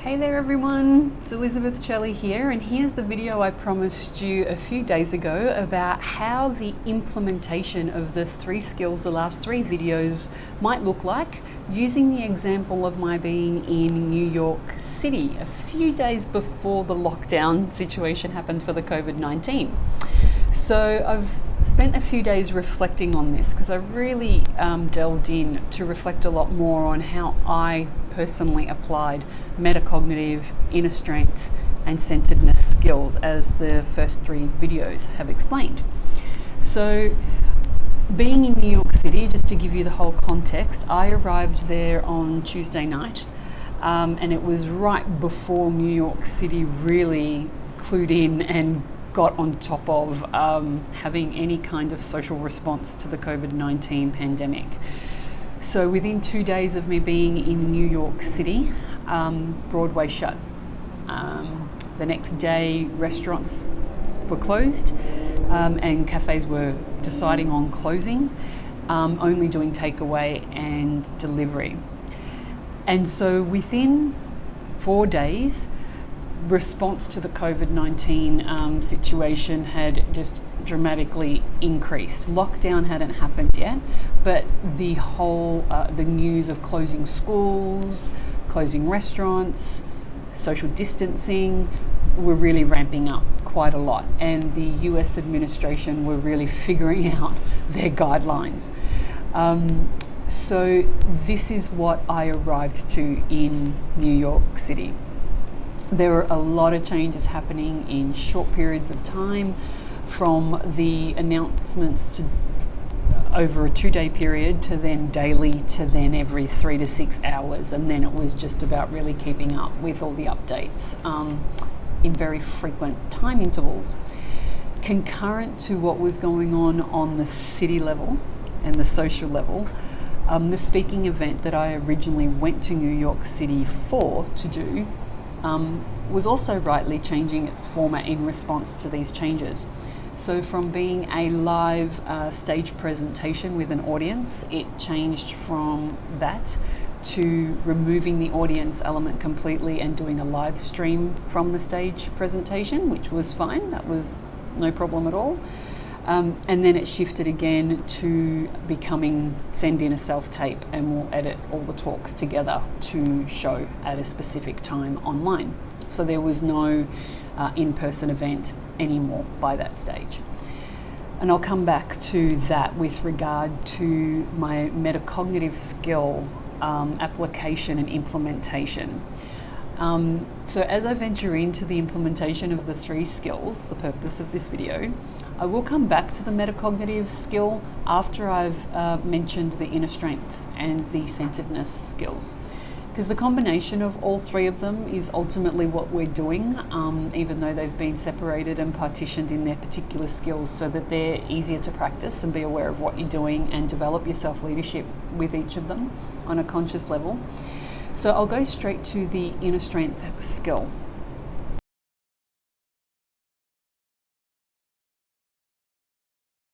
Hey there everyone, it's Elizabeth Shelley here, and here's the video I promised you a few days ago about how the implementation of the 3 skills, the last 3 videos, might look like using the example of my being in New York City a few days before the lockdown situation happened for the COVID-19. So I've spent a few days reflecting on this because I really delved in to reflect a lot more on how I personally applied metacognitive, inner strength and centeredness skills, as the first 3 videos have explained. So being in New York City, just to give you the whole context, I arrived there on Tuesday night and it was right before New York City really clued in and got on top of having any kind of social response to the COVID-19 pandemic. So within 2 days of me being in New York City, Broadway shut. The next day, restaurants were closed and cafes were deciding on closing, only doing takeaway and delivery. And so within 4 days, response to the COVID-19 situation had just dramatically increased. Lockdown hadn't happened yet, but the whole the news of closing schools, closing restaurants, social distancing were really ramping up quite a lot, and the US administration were really figuring out their guidelines. So this is what I arrived to in New York City. There were a lot of changes happening in short periods of time, from the announcements to over a 2-day period to then daily to then every 3 to 6 hours, and then it was just about really keeping up with all the updates in very frequent time intervals. Concurrent to what was going on the city level and the social level, the speaking event that I originally went to New York City to do was also rightly changing its format in response to these changes. So from being a live stage presentation with an audience, it changed from that to removing the audience element completely and doing a live stream from the stage presentation, which was fine. That was no problem at all. And then it shifted again to becoming send in a self-tape and we'll edit all the talks together to show at a specific time online. So there was no in-person event anymore by that stage. And I'll come back to that with regard to my metacognitive skill application and implementation. So as I venture into the implementation of the 3 skills, the purpose of this video, I will come back to the metacognitive skill after I've mentioned the inner strength and the centeredness skills. Because the combination of all 3 of them is ultimately what we're doing, even though they've been separated and partitioned in their particular skills so that they're easier to practice and be aware of what you're doing and develop your self-leadership with each of them on a conscious level. So I'll go straight to the inner strength skill.